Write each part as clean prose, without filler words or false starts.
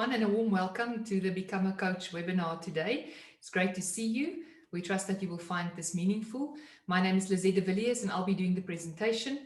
And a warm welcome to the Become a Coach webinar today. It's great to see you. We trust that you will find this meaningful. My name is Lizette de Villiers and I'll be doing the presentation.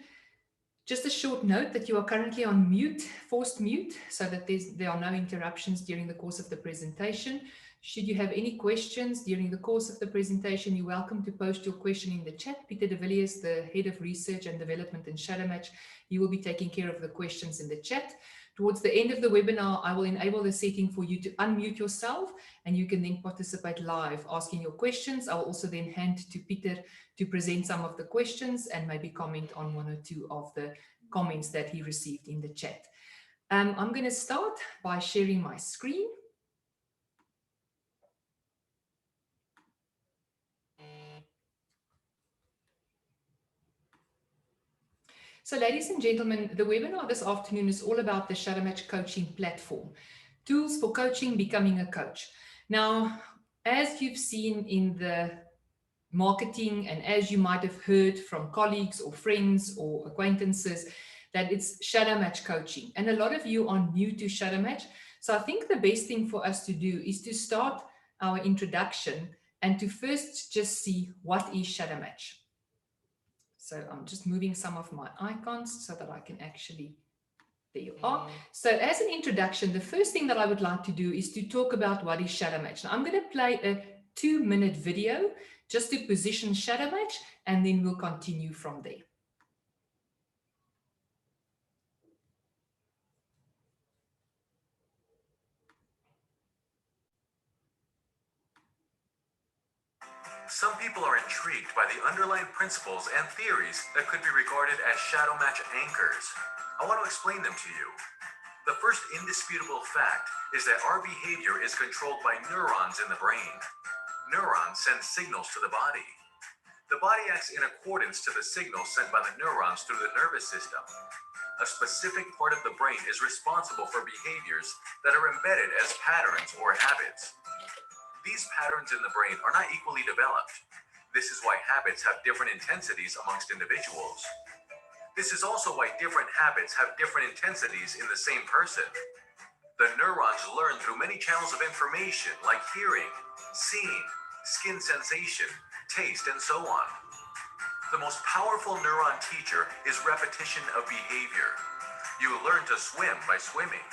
Just a short note that you are currently on mute, forced mute, so that there are no interruptions during the course of the presentation. Should you have any questions during the course of the presentation, you're welcome to post your question in the chat. Peter de Villiers, the Head of Research and Development in Shadowmatch, he will be taking care of the questions in the chat. Towards the end of the webinar, I will enable the setting for you to unmute yourself and you can then participate live asking your questions. I will also then hand to Peter to present some of the questions and maybe comment on one or two of the comments that he received in the chat. I'm going to start by sharing my screen. So ladies and gentlemen, the webinar this afternoon is all about the Shadowmatch coaching platform, tools for coaching, becoming a coach. Now, as you've seen in the marketing and as you might have heard from colleagues or friends or acquaintances, that it's Shadowmatch coaching. And a lot of you are new to Shadowmatch. So I think the best thing for us to do is to start our introduction and to first just see what is Shadowmatch. So I'm just moving some of my icons so that I can actually, there you are. So as an introduction, the first thing that I would like to do is to talk about what is Shadowmatch. Now I'm going to play a 2-minute video just to position Shadowmatch, and then we'll continue from there. Some people are intrigued by the underlying principles and theories that could be regarded as Shadowmatch anchors. I want to explain them to you. The first indisputable fact is that our behavior is controlled by neurons in the brain. Neurons send signals to the body. The body acts in accordance to the signals sent by the neurons through the nervous system. A specific part of the brain is responsible for behaviors that are embedded as patterns or habits. These patterns in the brain are not equally developed. This is why habits have different intensities amongst individuals. This is also why different habits have different intensities in the same person. The neurons learn through many channels of information like hearing, seeing, skin sensation, taste, and so on. The most powerful neuron teacher is repetition of behavior. You learn to swim by swimming.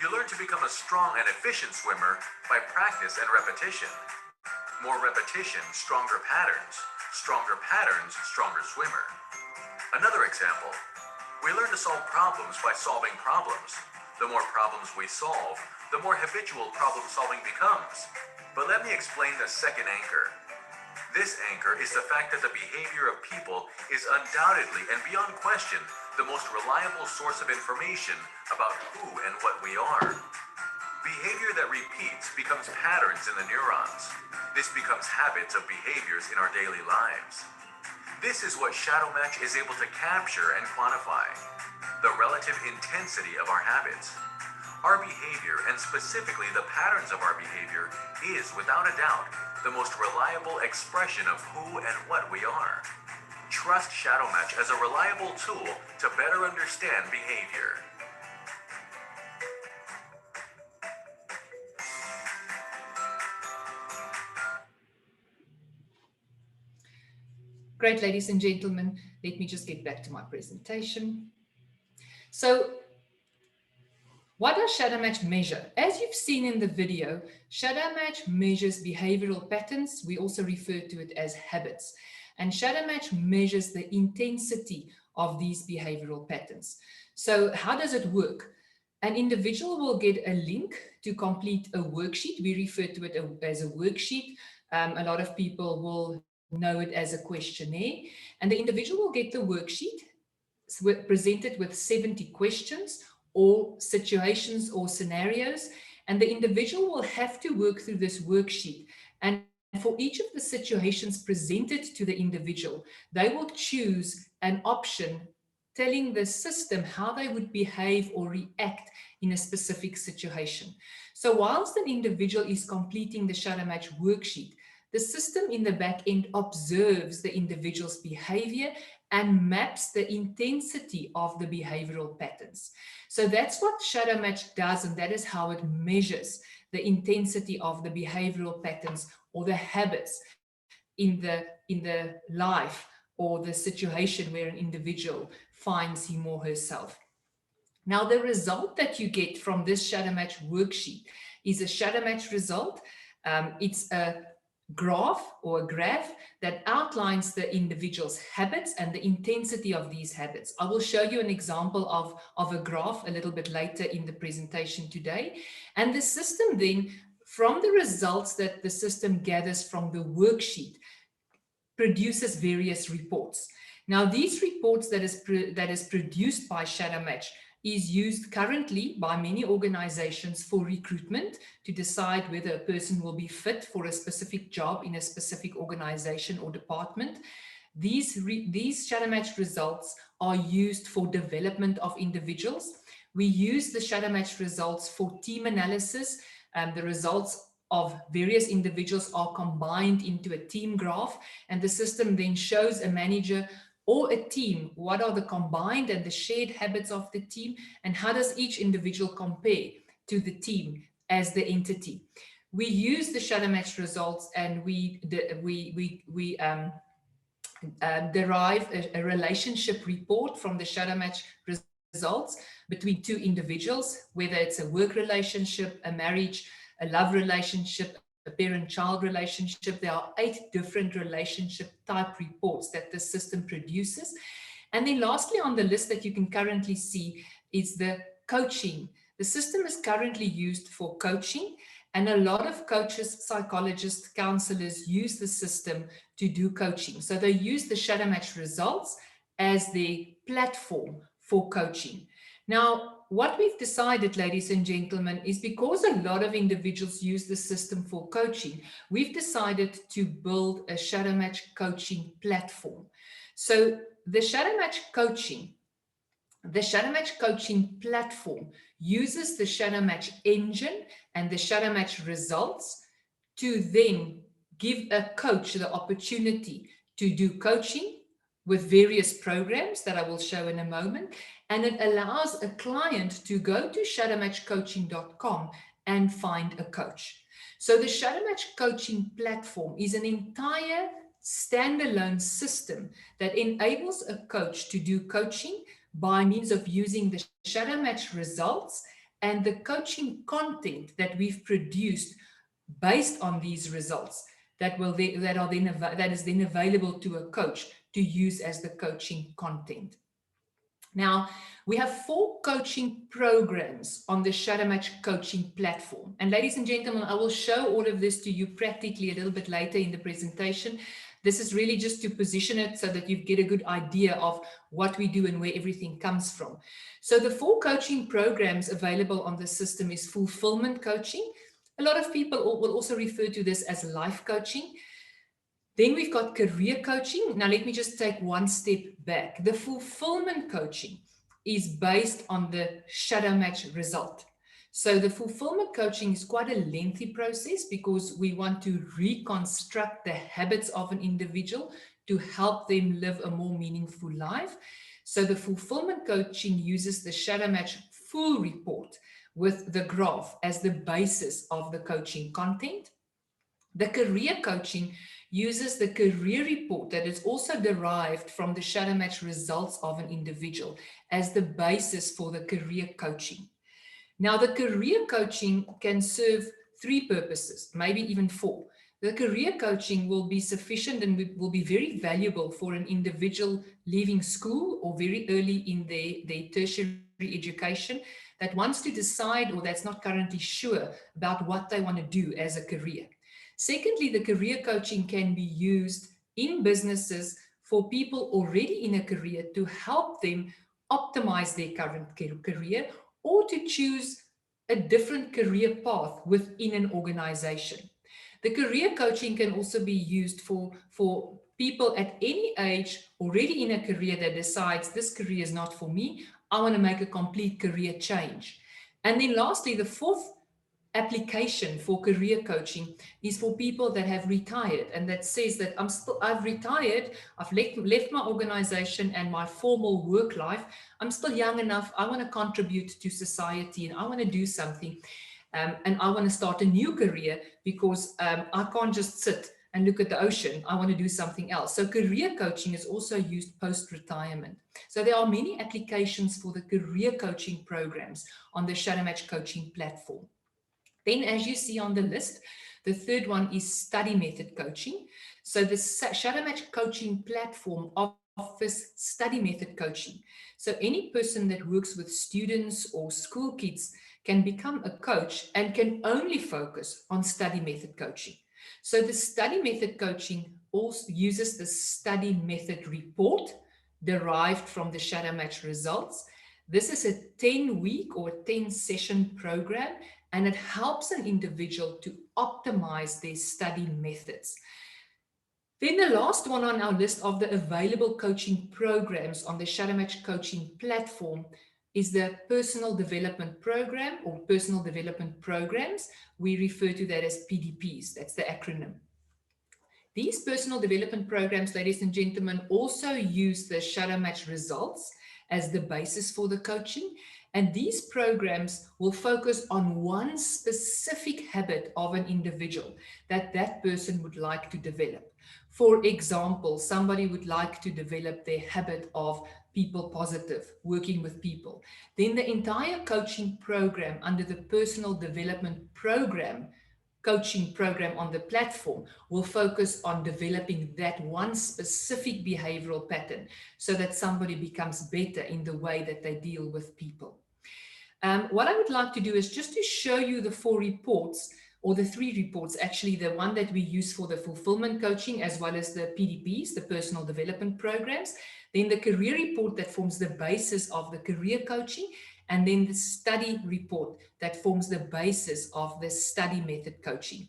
You learn to become a strong and efficient swimmer by practice and repetition. More repetition, stronger patterns. Stronger patterns, stronger swimmer. Another example, we learn to solve problems by solving problems. The more problems we solve, the more habitual problem solving becomes. But let me explain the second anchor. This anchor is the fact that the behavior of people is undoubtedly and beyond question the most reliable source of information about who and what we are. Behavior that repeats becomes patterns in the neurons. This becomes habits of behaviors in our daily lives. This is what Shadowmatch is able to capture and quantify, the relative intensity of our habits. Our behavior, and specifically the patterns of our behavior, is without a doubt the most reliable expression of who and what we are. Trust Shadowmatch as a reliable tool to better understand behavior. Great, ladies and gentlemen, let me just get back to my presentation. So what does Shadowmatch measure? As you've seen in the video, Shadowmatch measures behavioral patterns. We also refer to it as habits. And Shadowmatch measures the intensity of these behavioral patterns. So how does it work? An individual will get a link to complete a worksheet. We refer to it as a worksheet. A lot of people will know it as a questionnaire. And the individual will get the worksheet presented with 70 questions or situations or scenarios, and the individual will have to work through this worksheet. And for each of the situations presented to the individual, they will choose an option telling the system how they would behave or react in a specific situation. So whilst an individual is completing the Shadowmatch worksheet, the system in the back end observes the individual's behavior and maps the intensity of the behavioral patterns. So that's what Shadow Match does, and that is how it measures the intensity of the behavioral patterns or the habits in the life or the situation where an individual finds him or herself. Now, the result that you get from this Shadow Match worksheet is a Shadow Match result. It's a graph or a graph that outlines the individual's habits and the intensity of these habits. I will show you an example of a graph a little bit later in the presentation today. And the system then, from the results that the system gathers from the worksheet, produces various reports. Now, these reports that is produced by Shadow Match is used currently by many organizations for recruitment to decide whether a person will be fit for a specific job in a specific organization or department. These Shadow Match results are used for development of individuals. We use the Shadow Match results for team analysis. The results of various individuals are combined into a team graph, and the system then shows a manager or a team what are the combined and the shared habits of the team, and how does each individual compare to the team as the entity. We use the Shadow Match results, and we derive a relationship report from the Shadow Match results between two individuals, whether it's a work relationship, a marriage, a love relationship, a parent-child relationship. There are 8 different relationship type reports that the system produces. And then lastly on the list that you can currently see is the coaching. The system is currently used for coaching, and a lot of coaches, psychologists, counselors use the system to do coaching. So they use the Shadow Match results as their platform for coaching. Now, what we've decided, ladies and gentlemen, is because a lot of individuals use the system for coaching, we've decided to build a Shadow Match coaching platform. So the Shadow Match coaching platform uses the Shadow Match engine and the Shadow Match results to then give a coach the opportunity to do coaching with various programs that I will show in a moment. And it allows a client to go to shadowmatchcoaching.com and find a coach. So the Shadow Match coaching platform is an entire standalone system that enables a coach to do coaching by means of using the Shadow Match results and the coaching content that we've produced based on these results that is then available to a coach to use as the coaching content. Now, we have 4 coaching programs on the Shadow Match coaching platform. And ladies and gentlemen, I will show all of this to you practically a little bit later in the presentation. This is really just to position it so that you get a good idea of what we do and where everything comes from. So the 4 coaching programs available on the system is fulfillment coaching. A lot of people will also refer to this as life coaching. Then we've got career coaching. Now, let me just take one step back. The fulfillment coaching is based on the Shadow Match result. So the fulfillment coaching is quite a lengthy process because we want to reconstruct the habits of an individual to help them live a more meaningful life. So the fulfillment coaching uses the Shadow Match full report with the graph as the basis of the coaching content. The career coaching uses the career report that is also derived from the Shadow Match results of an individual as the basis for the career coaching. Now, the career coaching can serve 3 purposes, maybe even 4. The career coaching will be sufficient and will be very valuable for an individual leaving school or very early in their tertiary education that wants to decide or that's not currently sure about what they want to do as a career. Secondly, the career coaching can be used in businesses for people already in a career to help them optimize their current career or to choose a different career path within an organization. The career coaching can also be used for people at any age already in a career that decides this career is not for me, I want to make a complete career change. And then lastly, the 4th application for career coaching is for people that have retired and that says that I've retired, I've left my organization and my formal work life. I'm still young enough. I want to contribute to society and I want to do something. And I want to start a new career because I can't just sit and look at the ocean. I want to do something else. So career coaching is also used post-retirement. So there are many applications for the career coaching programs on the Shadowmatch coaching platform. Then, as you see on the list, the third one is study method coaching. So the Shadowmatch coaching platform offers study method coaching. So any person that works with students or school kids can become a coach and can only focus on study method coaching. So the study method coaching also uses the study method report derived from the Shadowmatch results. This is a 10-week or 10-session program, and it helps an individual to optimize their study methods. Then the last one on our list of the available coaching programs on the Shadowmatch coaching platform is the personal development program or personal development programs. We refer to that as PDPs. That's the acronym. These personal development programs, ladies and gentlemen, also use the Shadowmatch results as the basis for the coaching. And these programs will focus on one specific habit of an individual that that person would like to develop. For example, somebody would like to develop their habit of people positive, working with people. Then the entire coaching program under the personal development program, coaching program on the platform will focus on developing that one specific behavioral pattern so that somebody becomes better in the way that they deal with people. What I would like to do is just to show you the 4 reports or the 3 reports, actually the one that we use for the fulfillment coaching as well as the PDPs, the personal development programs, then the career report that forms the basis of the career coaching, and then the study report that forms the basis of the study method coaching.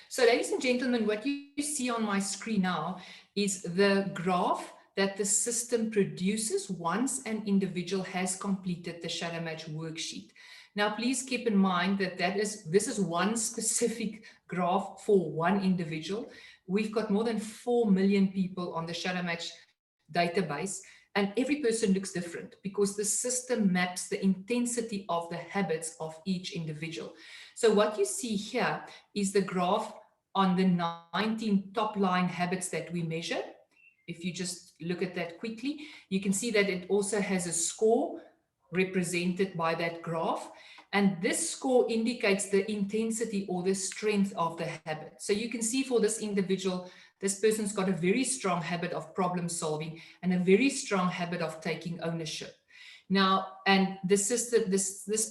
So ladies and gentlemen, what you see on my screen now is the graph that the system produces once an individual has completed the Shadowmatch worksheet. Now, please keep in mind that this is one specific graph for one individual. We've got more than 4 million people on the Shadowmatch database, and every person looks different because the system maps the intensity of the habits of each individual. So what you see here is the graph on the 19 top line habits that we measure. If you just look at that quickly, you can see that it also has a score represented by that graph. And this score indicates the intensity or the strength of the habit. So you can see for this individual, this person's got a very strong habit of problem solving and a very strong habit of taking ownership. Now, and this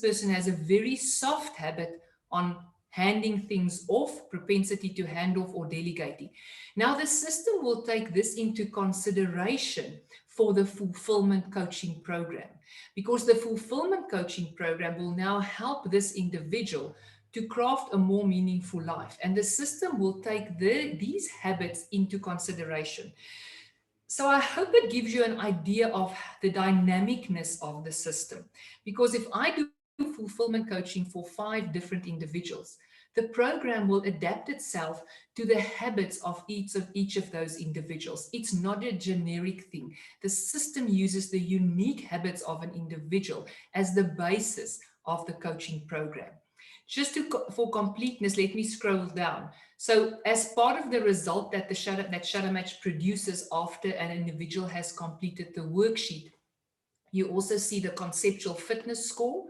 person has a very soft habit on handing things off, propensity to hand off or delegating. Now, the system will take this into consideration for the fulfillment coaching program, because the fulfillment coaching program will now help this individual to craft a more meaningful life. And the system will take these habits into consideration. So I hope it gives you an idea of the dynamicness of the system, because if I do fulfillment coaching for 5 different individuals, the program will adapt itself to the habits of each of those individuals. It's not a generic thing. The system uses the unique habits of an individual as the basis of the coaching program. Just for completeness, let me scroll down. So as part of the result that Shadowmatch produces after an individual has completed the worksheet, you also see the conceptual fitness score,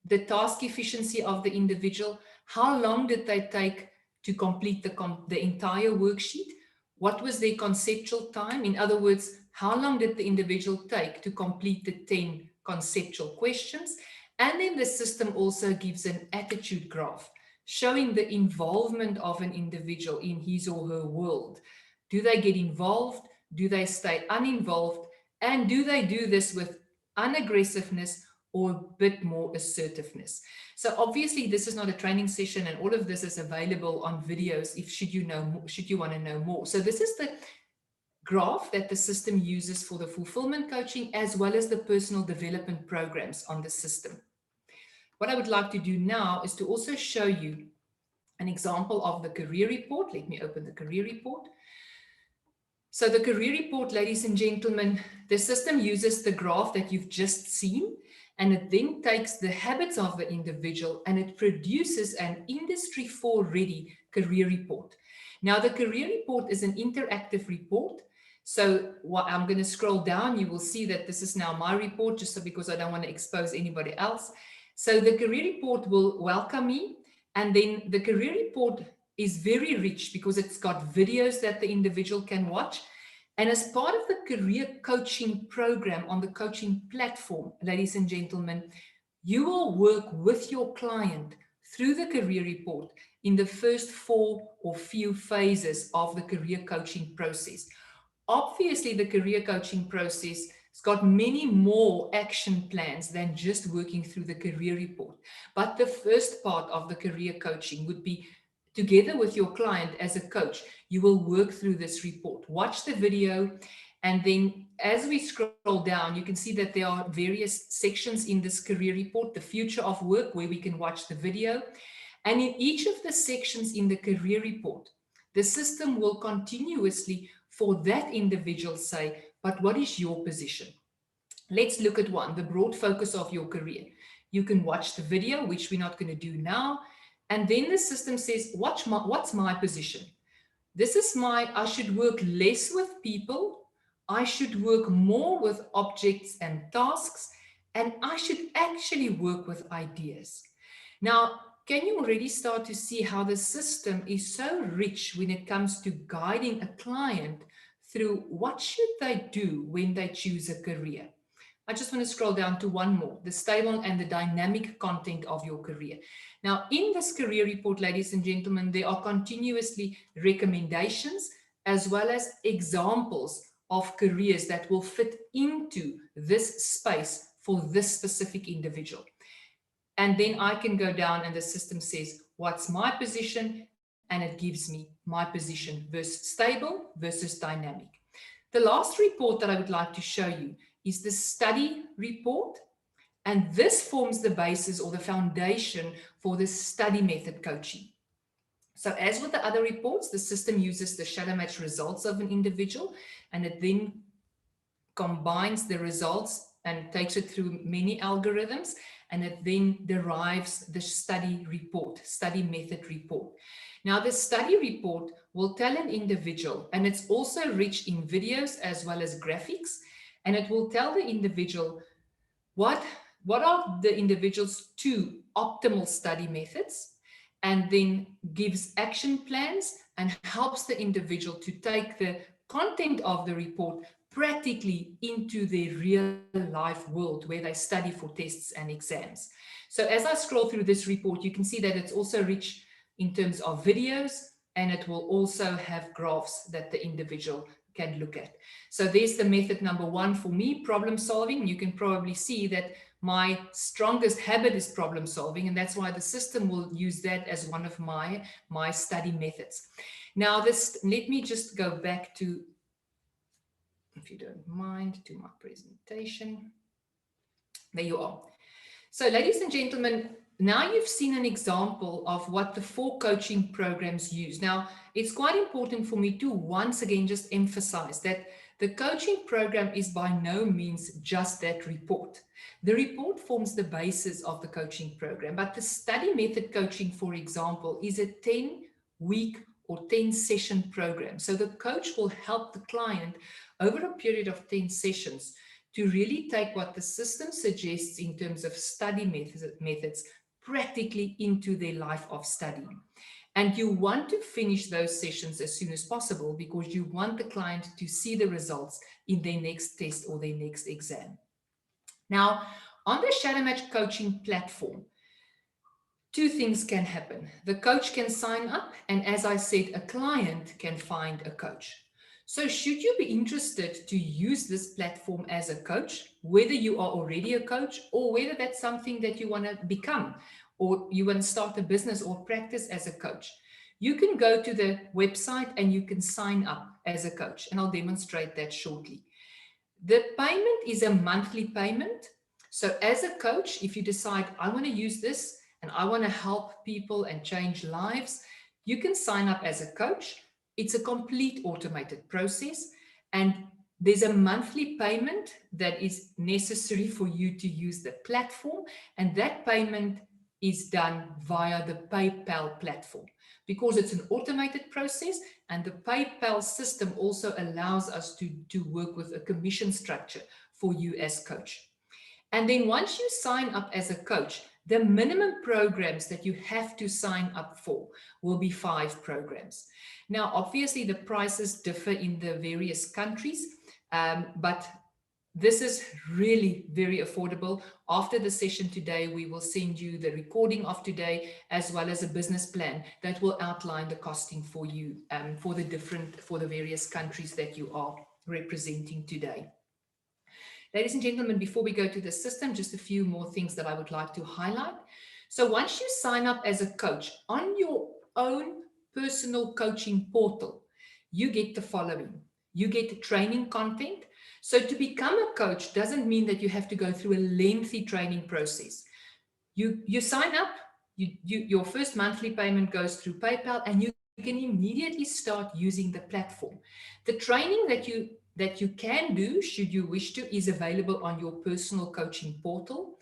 the task efficiency of the individual, how long did they take to complete the entire worksheet, what was their conceptual time, in other words, how long did the individual take to complete the 10 conceptual questions, and then the system also gives an attitude graph showing the involvement of an individual in his or her world. Do they get involved? Do they stay uninvolved? And do they do this with unaggressiveness or a bit more assertiveness? So obviously this is not a training session, and all of this is available on videos should you want to know more. So this is the graph that the system uses for the fulfillment coaching, as well as the personal development programs on the system. What I would like to do now is to also show you an example of the career report. Let me open the career report. So the career report, ladies and gentlemen, the system uses the graph that you've just seen, and it then takes the habits of the individual and it produces an Industry 4 ready career report. Now, the career report is an interactive report. So I'm going to scroll down. You will see that this is now my report, just so because I don't want to expose anybody else. So the career report will welcome me. And then the career report is very rich because it's got videos that the individual can watch. And as part of the career coaching program on the coaching platform, ladies and gentlemen, you will work with your client through the career report in the first 4 or few phases of the career coaching process. Obviously, the career coaching process has got many more action plans than just working through the career report. But the first part of the career coaching would be together with your client as a coach, you will work through this report. Watch the video, and then as we scroll down, you can see that there are various sections in this career report, the future of work, where we can watch the video. And in each of the sections in the career report, the system will continuously for that individual say, but what is your position? Let's look at one, the broad focus of your career. You can watch the video, which we're not going to do now. And then the system says, what's my position? This is I should work less with people. I should work more with objects and tasks. And I should actually work with ideas. Now, can you already start to see how the system is so rich when it comes to guiding a client through what should they do when they choose a career? I just want to scroll down to one more, the stable and the dynamic content of your career. Now, in this career report, ladies and gentlemen, there are continuously recommendations as well as examples of careers that will fit into this space for this specific individual. And then I can go down and the system says, what's my position? And it gives me my position versus stable versus dynamic. The last report that I would like to show you is the study report. And this forms the basis or the foundation for the study method coaching. So as with the other reports, the system uses the shadow match results of an individual, and it then combines the results and takes it through many algorithms, and it then derives the study report, study method report. Now, the study report will tell an individual, and it's also rich in videos as well as graphics, and it will tell the individual what are the individual's 2 optimal study methods, and then gives action plans and helps the individual to take the content of the report practically into their real life world where they study for tests and exams. So as I scroll through this report, you can see that it's also rich in terms of videos, and it will also have graphs that the individual can look at. So there's the method number 1 for me, problem solving. You can probably see that my strongest habit is problem solving, and that's why the system will use that as one of my study methods. Now let me just go back to, if you don't mind, to my presentation. There you are. So ladies and gentlemen, now you've seen an example of what the 4 coaching programs use. Now, it's quite important for me to once again just emphasize that the coaching program is by no means just that report. The report forms the basis of the coaching program, but the study method coaching, for example, is a 10-week or 10-session program. So the coach will help the client over a period of 10 sessions to really take what the system suggests in terms of study methods practically into their life of study. And you want to finish those sessions as soon as possible because you want the client to see the results in their next test or their next exam. Now, on the Shadow Match coaching platform, 2 things can happen. The coach can sign up, and as I said, a client can find a coach. So should you be interested to use this platform as a coach, whether you are already a coach or whether that's something that you want to become, or you want to start a business or practice as a coach, You can go to the website and you can sign up as a coach, and I'll demonstrate that shortly. The payment is a monthly payment. So as a coach, if you decide, I want to use this and I want to help people and change lives, you can sign up as a coach. It's a complete automated process, and there's a monthly payment that is necessary for you to use the platform, and that payment is done via the PayPal platform because it's an automated process, and the PayPal system also allows us to work with a commission structure for you as coach. And then once you sign up as a coach, the minimum programs that you have to sign up for will be 5 programs. Now, obviously, the prices differ in the various countries, but this is really very affordable. After the session today, we will send you the recording of today, as well as a business plan that will outline the costing for you for the various countries that you are representing today. Ladies and gentlemen, before we go to the system, just a few more things that I would like to highlight. So once you sign up as a coach on your own personal coaching portal, you get the following. You get training content. So to become a coach doesn't mean that you have to go through a lengthy training process. You sign up, your first monthly payment goes through PayPal, and you can immediately start using the platform. The training that you can do, should you wish to, is available on your personal coaching portal.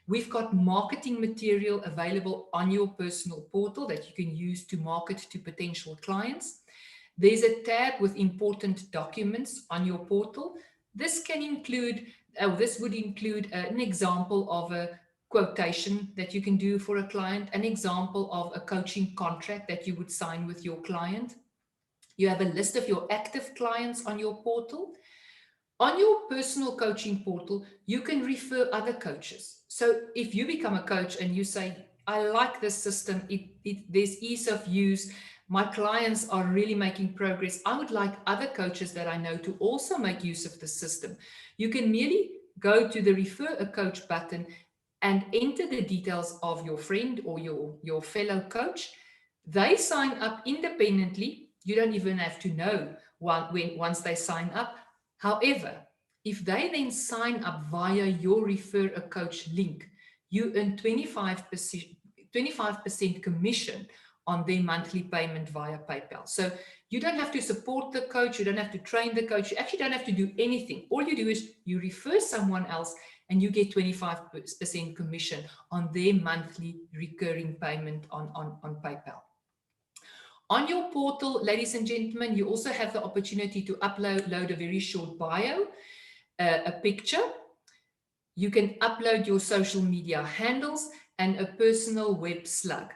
We've got marketing material available on your personal portal that you can use to market to potential clients. There's a tab with important documents on your portal. This can include, this would include an example of a quotation that you can do for a client, an example of a coaching contract that you would sign with your client. You have a list of your active clients on your portal. On your personal coaching portal, you can refer other coaches. So if you become a coach and you say, I like this system, there's ease of use, my clients are really making progress, I would like other coaches that I know to also make use of the system. You can merely go to the refer a coach button and enter the details of your friend or your fellow coach. They sign up independently. You don't even have to know once they sign up. However, if they then sign up via your refer a coach link, you earn 25% commission on their monthly payment via PayPal. So you don't have to support the coach, you don't have to train the coach, you actually don't have to do anything. All you do is you refer someone else and you get 25% commission on their monthly recurring payment on PayPal. On your portal, ladies and gentlemen, you also have the opportunity to upload a very short bio, a picture. You can upload your social media handles and a personal web slug.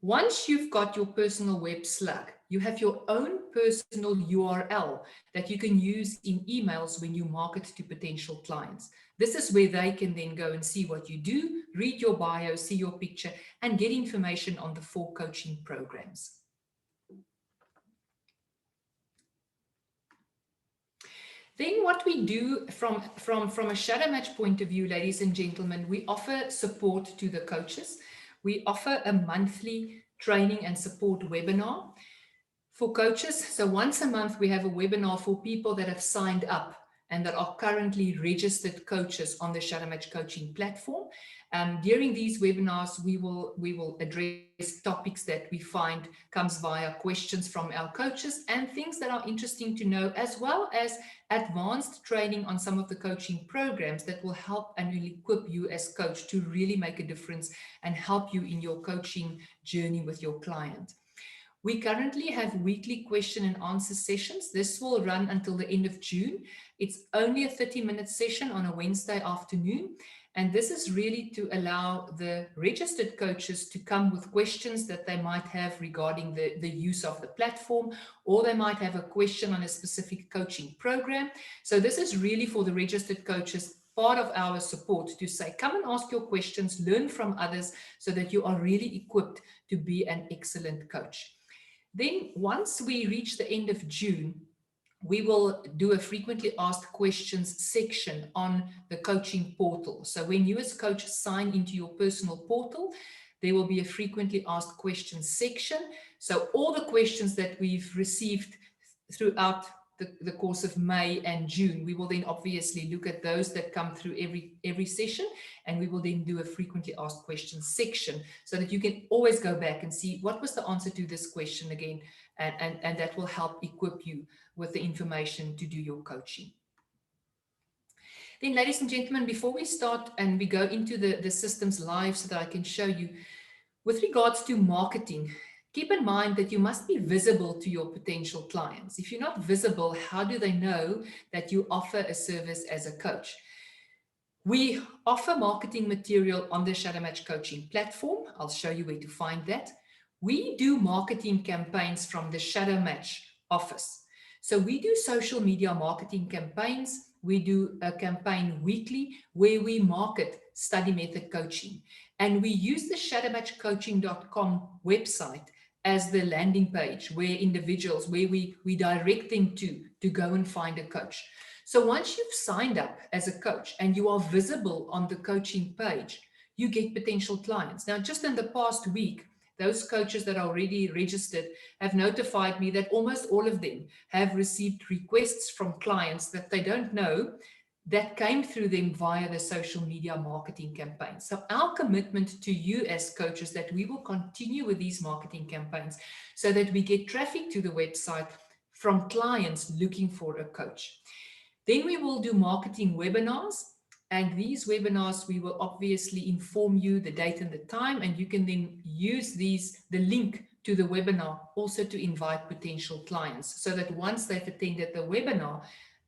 Once you've got your personal web slug, you have your own personal URL that you can use in emails when you market to potential clients. This is where they can then go and see what you do, read your bio, see your picture, and get information on the 4 coaching programs. Then what we do from a Shadow Match point of view, ladies and gentlemen, we offer support to the coaches. We offer a monthly training and support webinar for coaches. So once a month, we have a webinar for people that have signed up and that are currently registered coaches on the Shadow Match coaching platform. During these webinars, we will address topics that we find comes via questions from our coaches and things that are interesting to know, as well as advanced training on some of the coaching programs that will help and will equip you as coach to really make a difference and help you in your coaching journey with your client. We currently have weekly question and answer sessions. This will run until the end of June. It's only a 30-minute session on a Wednesday afternoon. And this is really to allow the registered coaches to come with questions that they might have regarding the use of the platform, or they might have a question on a specific coaching program. So this is really for the registered coaches, part of our support to say, come and ask your questions, learn from others so that you are really equipped to be an excellent coach. Then once we reach the end of June, we will do a frequently asked questions section on the coaching portal. So when you as coach sign into your personal portal, there will be a frequently asked questions section. So all the questions that we've received throughout the course of May and June, we will then obviously look at those that come through every session, and we will then do a frequently asked questions section so that you can always go back and see what was the answer to this question again, and that will help equip you with the information to do your coaching. Then, ladies and gentlemen, before we start and we go into the systems live so that I can show you, with regards to marketing, keep in mind that you must be visible to your potential clients. If you're not visible, how do they know that you offer a service as a coach? We offer marketing material on the Shadowmatch coaching platform. I'll show you where to find that. We do marketing campaigns from the Shadowmatch office. So we do social media marketing campaigns. We do a campaign weekly where we market study method coaching. And we use the shadowmatchcoaching.com website as the landing page where individuals, where we direct them to go and find a coach. So once you've signed up as a coach and you are visible on the coaching page, you get potential clients. Now, just in the past week, those coaches that are already registered have notified me that almost all of them have received requests from clients that they don't know that came through them via the social media marketing campaign. So our commitment to you as coaches that we will continue with these marketing campaigns so that we get traffic to the website from clients looking for a coach. Then we will do marketing webinars, and these webinars we will obviously inform you the date and the time, and you can then use the link to the webinar also to invite potential clients so that once they've attended the webinar,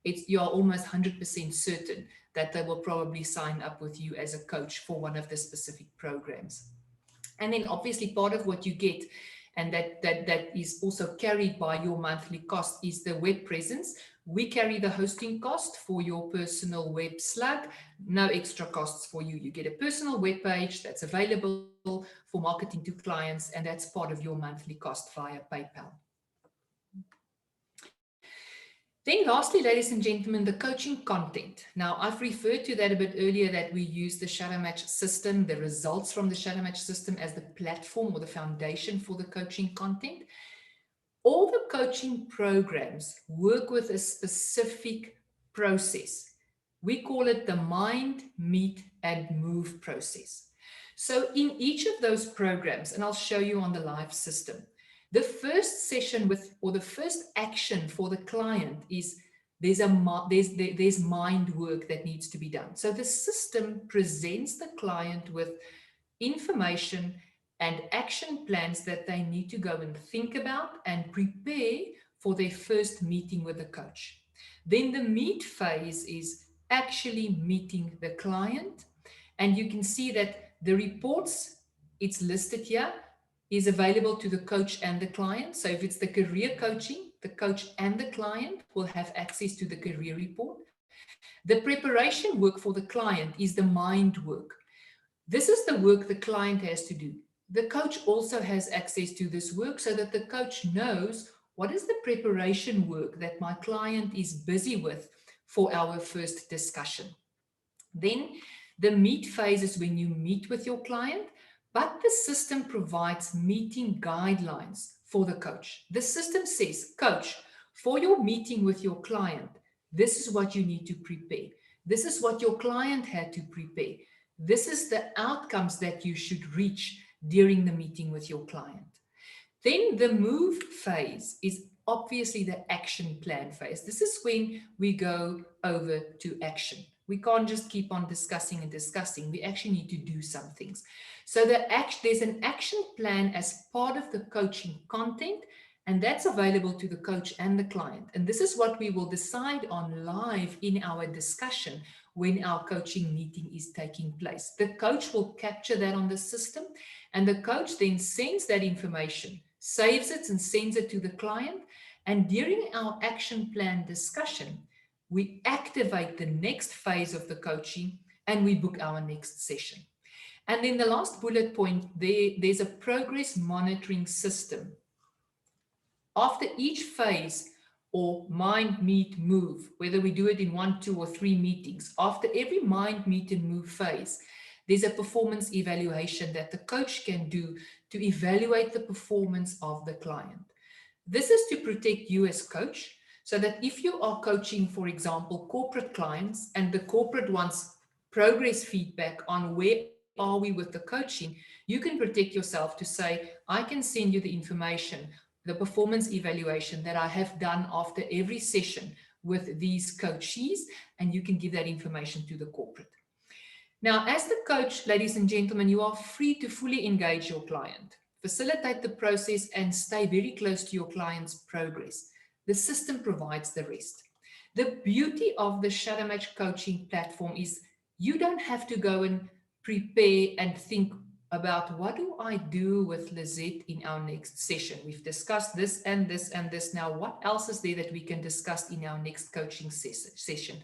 you are almost 100% certain that they will probably sign up with you as a coach for one of the specific programs. And then obviously part of what you get, and that is also carried by your monthly cost, is the web presence. We carry the hosting cost for your personal web slug, no extra costs for you. You get a personal web page that's available for marketing to clients, and that's part of your monthly cost via PayPal. Then lastly, ladies and gentlemen, the coaching content. Now, I've referred to that a bit earlier, that we use the Shadowmatch system, the results from the Shadowmatch system as the platform or the foundation for the coaching content. All the coaching programs work with a specific process. We call it the mind, meet, and move process. So in each of those programs, and I'll show you on the live system, the first session or the first action for the client is there's mind work that needs to be done. So the system presents the client with information and action plans that they need to go and think about and prepare for their first meeting with the coach. Then the meet phase is actually meeting the client. And you can see that the reports, it's listed here, is available to the coach and the client. So if it's the career coaching, the coach and the client will have access to the career report. The preparation work for the client is the mind work. This is the work the client has to do. The coach also has access to this work so that the coach knows what is the preparation work that my client is busy with for our first discussion. Then the meet phase is when you meet with your client, but the system provides meeting guidelines for the coach. The system says, coach, for your meeting with your client, this is what you need to prepare. This is what your client had to prepare. This is the outcomes that you should reach during the meeting with your client. Then the move phase is obviously the action plan phase. This is when we go over to action. We can't just keep on discussing and discussing. We actually need to do some things. So there's an action plan as part of the coaching content, and that's available to the coach and the client. And this is what we will decide on live in our discussion when our coaching meeting is taking place. The coach will capture that on the system, and the coach then sends that information, saves it and sends it to the client. And during our action plan discussion, we activate the next phase of the coaching and we book our next session. And then the last bullet point, there's a progress monitoring system. After each phase or mind, meet, move, whether we do it in 1, 2, or 3 meetings, after every mind, meet, and move phase, there's a performance evaluation that the coach can do to evaluate the performance of the client. This is to protect you as coach, so that if you are coaching, for example, corporate clients, and the corporate wants progress feedback on where are we with the coaching, you can protect yourself to say, I can send you the information, the performance evaluation that I have done after every session with these coachees, and you can give that information to the corporate. Now, as the coach, ladies and gentlemen, you are free to fully engage your client, facilitate the process, and stay very close to your client's progress. The system provides the rest. The beauty of the Shadowmatch coaching platform is you don't have to go and prepare and think about, what do I do with Lizette in our next session? We've discussed this and this and this. Now, what else is there that we can discuss in our next coaching session?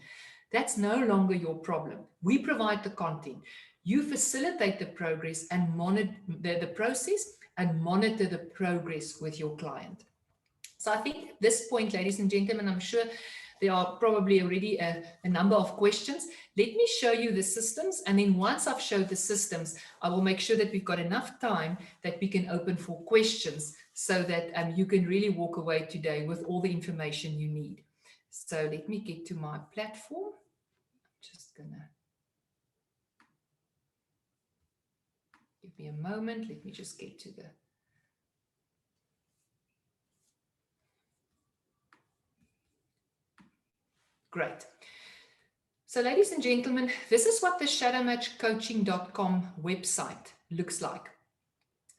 That's no longer your problem. We provide the content. You facilitate the progress and monitor the process and monitor the progress with your client. So I think at this point, ladies and gentlemen, I'm sure there are probably already a number of questions. Let me show you the systems. And then once I've showed the systems, I will make sure that we've got enough time that we can open for questions, so that you can really walk away today with all the information you need. So let me get to my platform. Just gonna give me a moment. Let me just get to the great. So ladies and gentlemen, this is what the shadowmatchcoaching.com website looks like.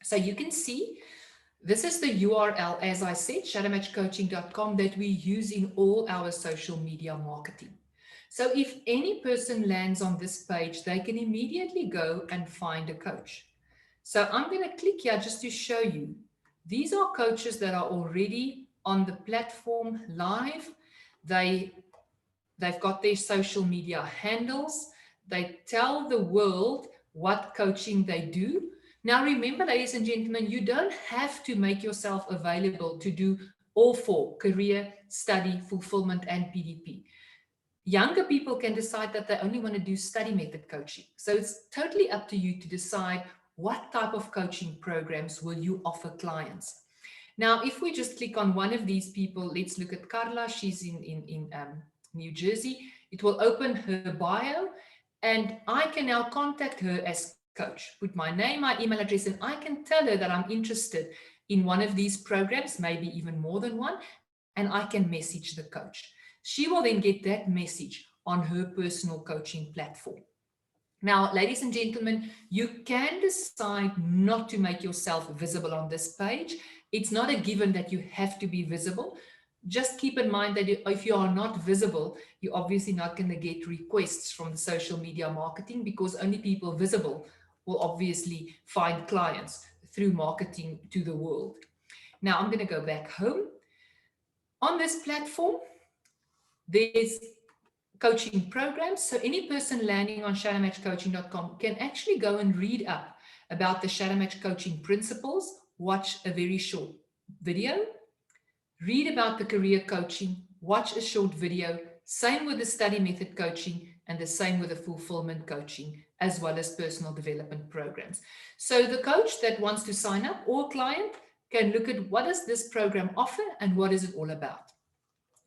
So you can see this is the URL, as I said, shadowmatchcoaching.com, that we use in all our social media marketing. So if any person lands on this page, they can immediately go and find a coach. So I'm going to click here just to show you. These are coaches that are already on the platform live. They've got their social media handles. They tell the world what coaching they do. Now, remember, ladies and gentlemen, you don't have to make yourself available to do all four: career, study, fulfillment, and PDP. Younger people can decide that they only want to do study method coaching. So it's totally up to you to decide what type of coaching programs will you offer clients. Now, if we just click on one of these people, let's look at Carla. She's in New Jersey. It will open her bio, and I can now contact her as coach, put my name, my email address, and I can tell her that I'm interested in one of these programs, maybe even more than one, and I can message the coach. She will then get that message on her personal coaching platform. Now, ladies and gentlemen, you can decide not to make yourself visible on this page. It's not a given that you have to be visible. Just keep in mind that if you are not visible, you're obviously not going to get requests from the social media marketing, because only people visible will obviously find clients through marketing to the world. Now, I'm going to go back home. On this platform, there's coaching programs. So any person landing on shadowmatchcoaching.com can actually go and read up about the Shadowmatch coaching principles, watch a very short video, read about the career coaching, watch a short video, same with the study method coaching, and the same with the fulfillment coaching, as well as personal development programs. So the coach that wants to sign up, or client, can look at what does this program offer and what is it all about.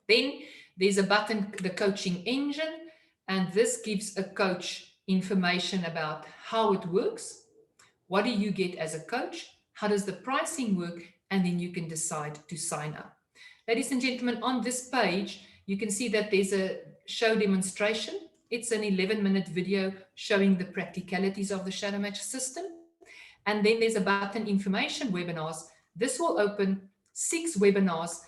Then there's a button, the coaching engine, and this gives a coach information about how it works. What do you get as a coach? How does the pricing work? And then you can decide to sign up. Ladies and gentlemen, on this page, you can see that there's a show demonstration. It's an 11-minute video showing the practicalities of the Shadowmatch system. And then there's a button, information webinars. This will open 6 webinars.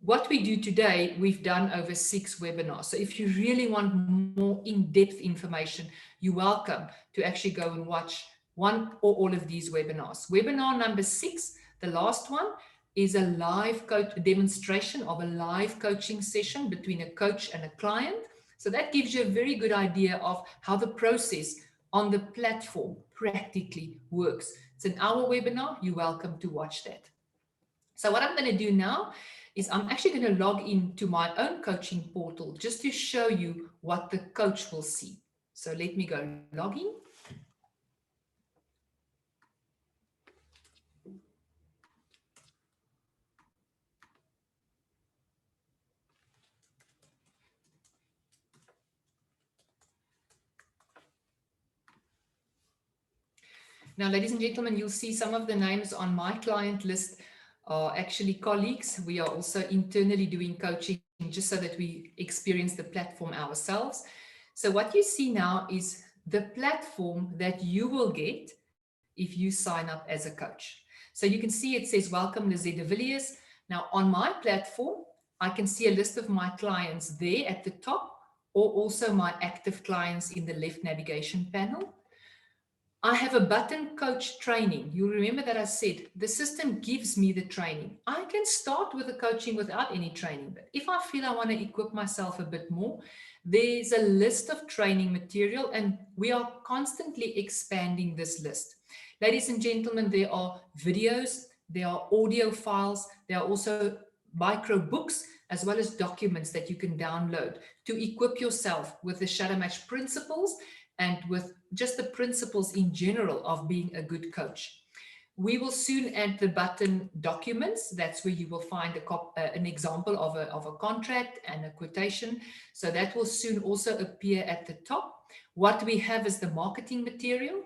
What we do today, we've done over 6 webinars. So if you really want more in-depth information, you're welcome to actually go and watch one or all of these webinars. Webinar number 6, the last one, is a live demonstration of a live coaching session between a coach and a client. So that gives you a very good idea of how the process on the platform practically works. It's an hour webinar. You're welcome to watch that. So what I'm going to do now is I'm actually going to log into my own coaching portal just to show you what the coach will see. So let me go log in. Now, ladies and gentlemen, you'll see some of the names on my client list are actually colleagues. We are also internally doing coaching just so that we experience the platform ourselves. So what you see now is the platform that you will get if you sign up as a coach. So you can see it says, welcome Lizette de Villiers. Now on my platform, I can see a list of my clients there at the top, or also my active clients in the left navigation panel. I have a button, coach training. You remember that I said the system gives me the training. I can start with the coaching without any training, but if I feel I want to equip myself a bit more, there's a list of training material, and we are constantly expanding this list. Ladies and gentlemen, there are videos, there are audio files, there are also micro books, as well as documents that you can download to equip yourself with the Shadowmatch principles and with just the principles in general of being a good coach. We will soon add the button documents. That's where you will find an example of a contract and a quotation. So that will soon also appear at the top. What we have is the marketing material.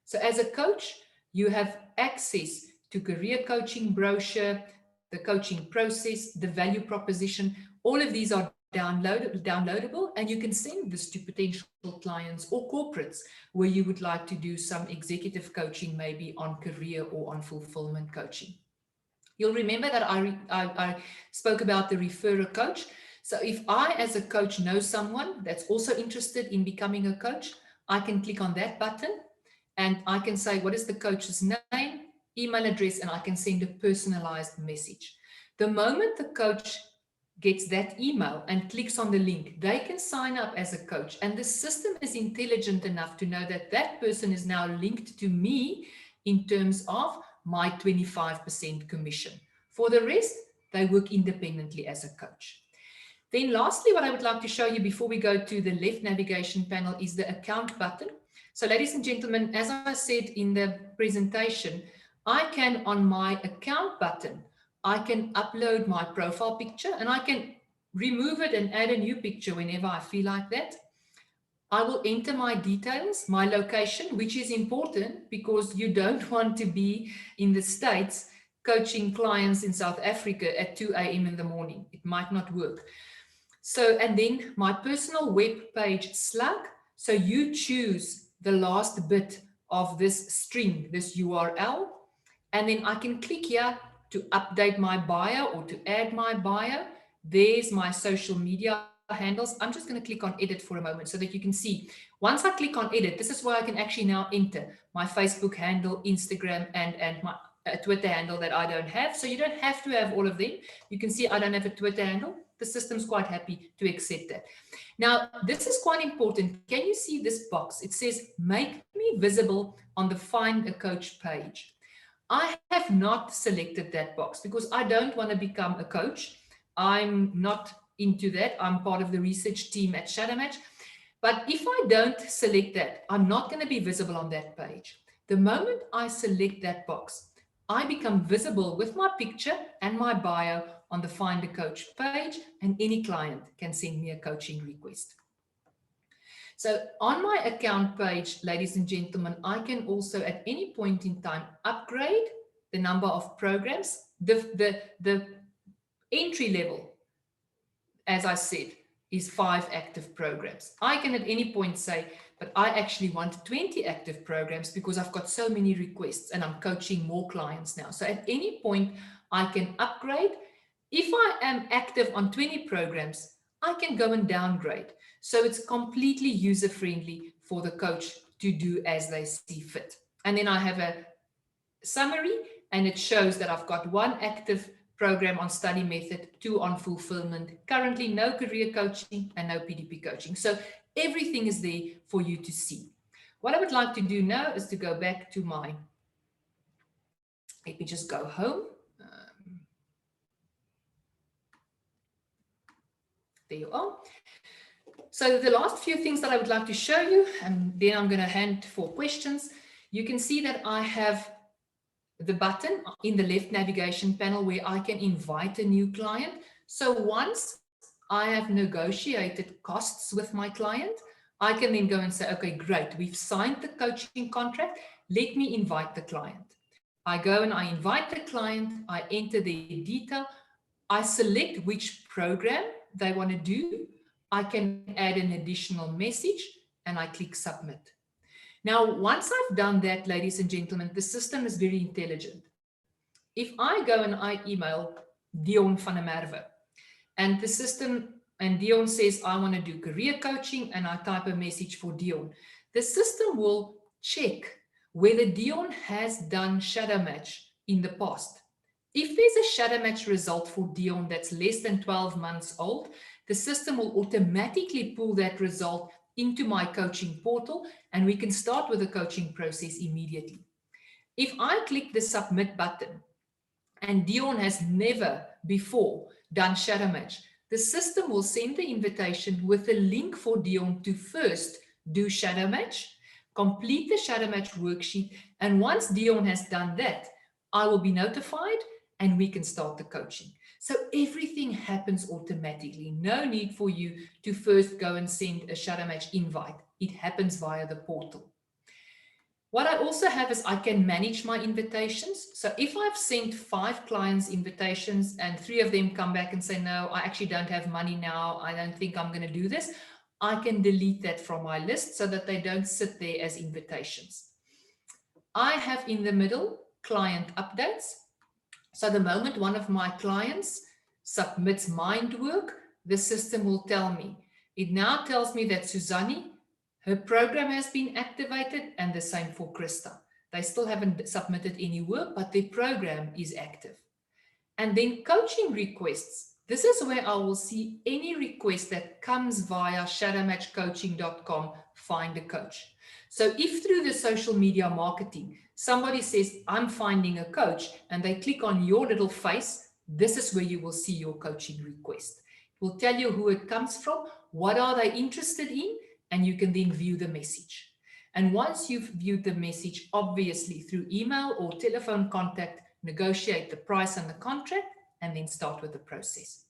So as a coach, you have access to career coaching brochure, the coaching process, the value proposition. All of these are downloadable, and you can send this to potential clients or corporates where you would like to do some executive coaching, maybe on career or on fulfillment coaching. You'll remember that I spoke about the referrer coach. So if I, as a coach, know someone that's also interested in becoming a coach, I can click on that button and I can say, what is the coach's name, email address, and I can send a personalized message. The moment the coach gets that email and clicks on the link, they can sign up as a coach, and the system is intelligent enough to know that that person is now linked to me in terms of my 25% commission. For the rest, they work independently as a coach. Then lastly, what I would like to show you before we go to the left navigation panel is the account button. So ladies and gentlemen, as I said in the presentation, I can, on my account button, I can upload my profile picture and I can remove it and add a new picture whenever I feel like that. I will enter my details, my location, which is important because you don't want to be in the States coaching clients in South Africa at 2 a.m. in the morning. It might not work. So, and then my personal web page slug. So you choose the last bit of this string, this URL, and then I can click here to update my bio or to add my bio. There's my social media handles. I'm just going to click on edit for a moment so that you can see. Once I click on edit, this is where I can actually now enter my Facebook handle, Instagram, and my Twitter handle that I don't have. So you don't have to have all of them. You can see I don't have a Twitter handle. The system's quite happy to accept that. Now, this is quite important. Can you see this box? It says, make me visible on the Find a Coach page. I have not selected that box because I don't want to become a coach. I'm not into that. I'm part of the research team at Shadowmatch. But if I don't select that, I'm not going to be visible on that page. The moment I select that box, I become visible with my picture and my bio on the Find a Coach page, and any client can send me a coaching request. So on my account page, ladies and gentlemen, I can also at any point in time upgrade the number of programs. The entry level, as I said, is 5 active programs. I can at any point say, but I actually want 20 active programs because I've got so many requests and I'm coaching more clients now. So at any point I can upgrade. If I am active on 20 programs, I can go and downgrade. So it's completely user-friendly for the coach to do as they see fit. And then I have a summary, and it shows that I've got 1 active program on study method, 2 on fulfillment, currently no career coaching and no PDP coaching. So everything is there for you to see. What I would like to do now is to go back to my, let me just go home. There you are. So the last few things that I would like to show you, and then I'm going to hand for questions. You can see that I have the button in the left navigation panel where I can invite a new client. So once I have negotiated costs with my client, I can then go and say, okay, great, we've signed the coaching contract. let me invite the client. I go and I invite the client, I enter their detail, I select which program they want to do, I can add an additional message, and I click submit. Now, once I've done that, ladies and gentlemen, the system is very intelligent. If I go and I email Dion van der Merwe, and the system, and Dion says, I want to do career coaching, and I type a message for Dion, the system will check whether Dion has done shadow match in the past. If there's a shadow match result for Dion that's less than 12 months old, the system will automatically pull that result into my coaching portal, and we can start with the coaching process immediately. If I click the submit button and Dion has never before done shadow match, the system will send the invitation with a link for Dion to first do shadow match, complete the shadow match worksheet, and once Dion has done that, I will be notified and we can start the coaching. So everything happens automatically. No need for you to first go and send a shadow match invite. It happens via the portal. What I also have is I can manage my invitations. So if I've sent 5 clients invitations and 3 of them come back and say, no, I actually don't have money now, I don't think I'm going to do this, I can delete that from my list so that they don't sit there as invitations. I have in the middle client updates. So the moment one of my clients submits mind work, the system will tell me. It now tells me that Suzanne, her program has been activated, and the same for Krista. They still haven't submitted any work, but their program is active. And then coaching requests. This is where I will see any request that comes via shadowmatchcoaching.com, find a coach. So if through the social media marketing, somebody says, I'm finding a coach, and they click on your little face, this is where you will see your coaching request. It will tell you who it comes from, what are they interested in, and you can then view the message. And once you've viewed the message, obviously through email or telephone contact, negotiate the price and the contract, and then start with the process.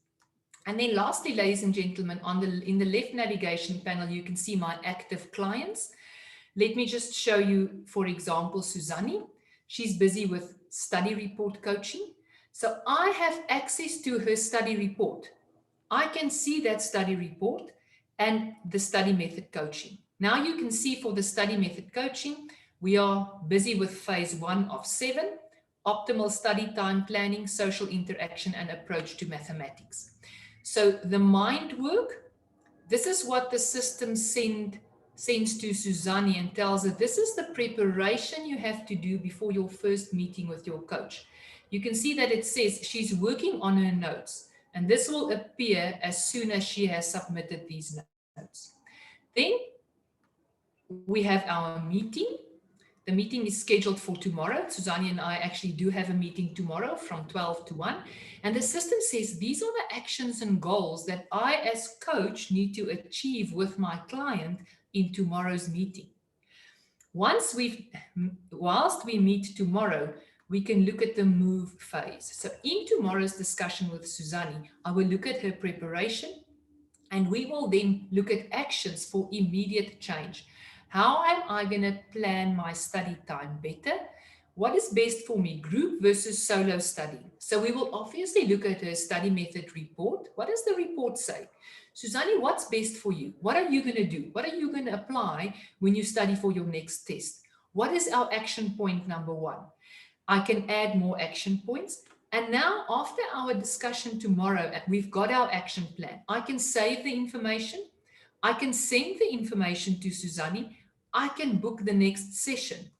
And then lastly, ladies and gentlemen, in the left navigation panel, you can see my active clients. Let me just show you, for example, Suzanne. She's busy with study report coaching. So I have access to her study report. I can see that study report and the study method coaching. Now you can see for the study method coaching, we are busy with phase 1 of 7, optimal study time planning, social interaction, and approach to mathematics. So the mind work, this is what the system sends to Suzanne and tells her, this is the preparation you have to do before your first meeting with your coach. You can see that it says she's working on her notes, and this will appear as soon as she has submitted these notes. Then we have our meeting. The meeting is scheduled for tomorrow. Suzanne and I actually do have a meeting tomorrow from 12 to 1. And the system says these are the actions and goals that I as coach need to achieve with my client in tomorrow's meeting. Whilst we meet tomorrow, we can look at the move phase. So in tomorrow's discussion with Suzanne, I will look at her preparation, and we will then look at actions for immediate change. How am I going to plan my study time better? What is best for me, group versus solo study? So we will obviously look at her study method report. What does the report say? Suzanne, what's best for you? What are you going to do? What are you going to apply when you study for your next test? What is our action point number 1? I can add more action points. And now after our discussion tomorrow, we've got our action plan. I can save the information. I can send the information to Suzanne. I can book the next session.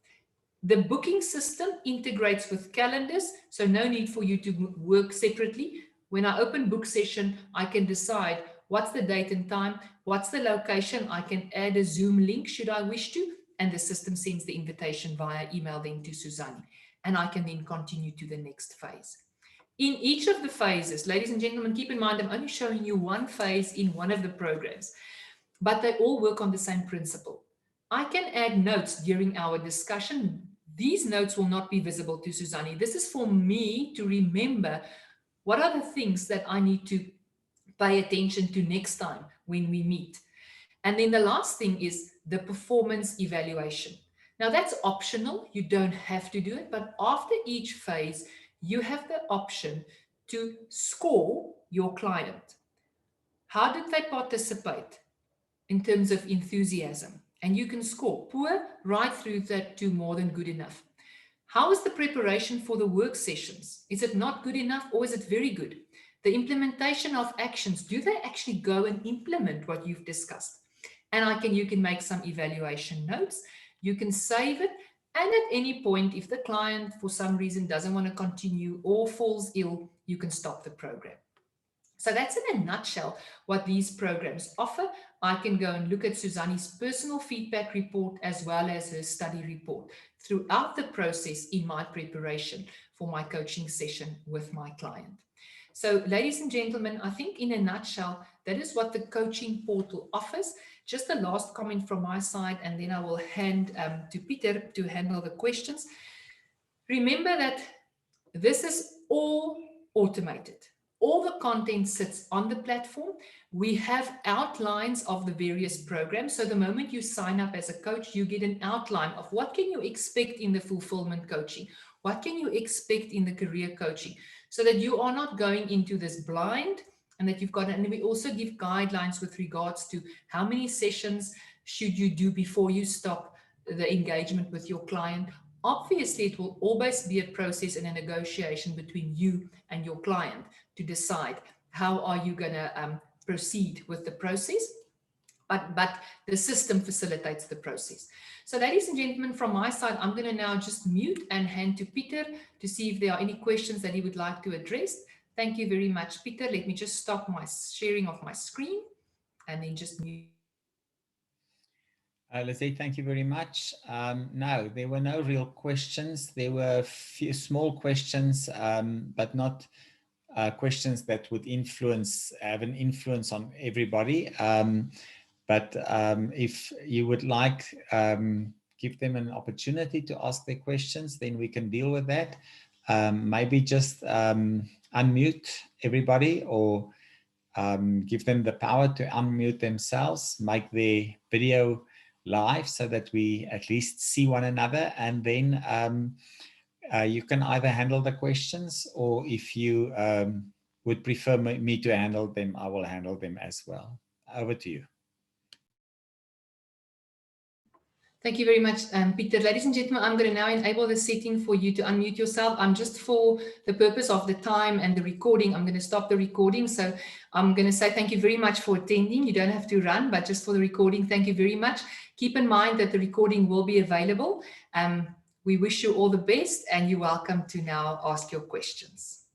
The booking system integrates with calendars, so no need for you to work separately. When I open book session, I can decide what's the date and time, what's the location. I can add a Zoom link should I wish to, and the system sends the invitation via email then to Suzanne. And I can then continue to the next phase. In each of the phases, ladies and gentlemen, keep in mind, I'm only showing you one phase in one of the programs, but they all work on the same principle. I can add notes during our discussion. These notes will not be visible to Suzanne. This is for me to remember what are the things that I need to pay attention to next time when we meet. And then the last thing is the performance evaluation. Now that's optional. You don't have to do it, but after each phase, you have the option to score your client. How did they participate in terms of enthusiasm? And you can score poor right through that to more than good enough. How is the preparation for the work sessions? Is it not good enough or is it very good? The implementation of actions, do they actually go and implement what you've discussed? And you can make some evaluation notes. You can save it. And at any point, if the client for some reason doesn't want to continue or falls ill, you can stop the program. So that's in a nutshell what these programs offer. I can go and look at Suzanne's personal feedback report as well as her study report throughout the process in my preparation for my coaching session with my client. So ladies and gentlemen, I think in a nutshell, that is what the coaching portal offers. Just a last comment from my side, and then I will hand to Peter to handle the questions. Remember that this is all automated. All the content sits on the platform. We have outlines of the various programs. So the moment you sign up as a coach, you get an outline of what can you expect in the fulfillment coaching? What can you expect in the career coaching? So that you are not going into this blind, and that you've got, and we also give guidelines with regards to how many sessions should you do before you stop the engagement with your client. Obviously, it will always be a process and a negotiation between you and your client to decide how are you going to proceed with the process. But the system facilitates the process. So ladies and gentlemen, from my side, I'm going to now just mute and hand to Peter to see if there are any questions that he would like to address. Thank you very much, Peter. Let me just stop my sharing of my screen and then just mute. Lizette, thank you very much. No, there were no real questions. There were a few small questions, but not questions that would have an influence on everybody. But if you would like, give them an opportunity to ask their questions, then we can deal with that. Maybe just unmute everybody, or give them the power to unmute themselves, make their video live so that we at least see one another, and then you can either handle the questions, or if you would prefer me to handle them, I will handle them as well. Over to you. Thank you very much, Peter. Ladies and gentlemen, I'm going to now enable the setting for you to unmute yourself. I'm just, for the purpose of the time and the recording, I'm going to stop the recording. So I'm going to say thank you very much for attending. You don't have to run, but just for the recording, thank you very much. Keep in mind that the recording will be available. We wish you all the best, and you're welcome to now ask your questions.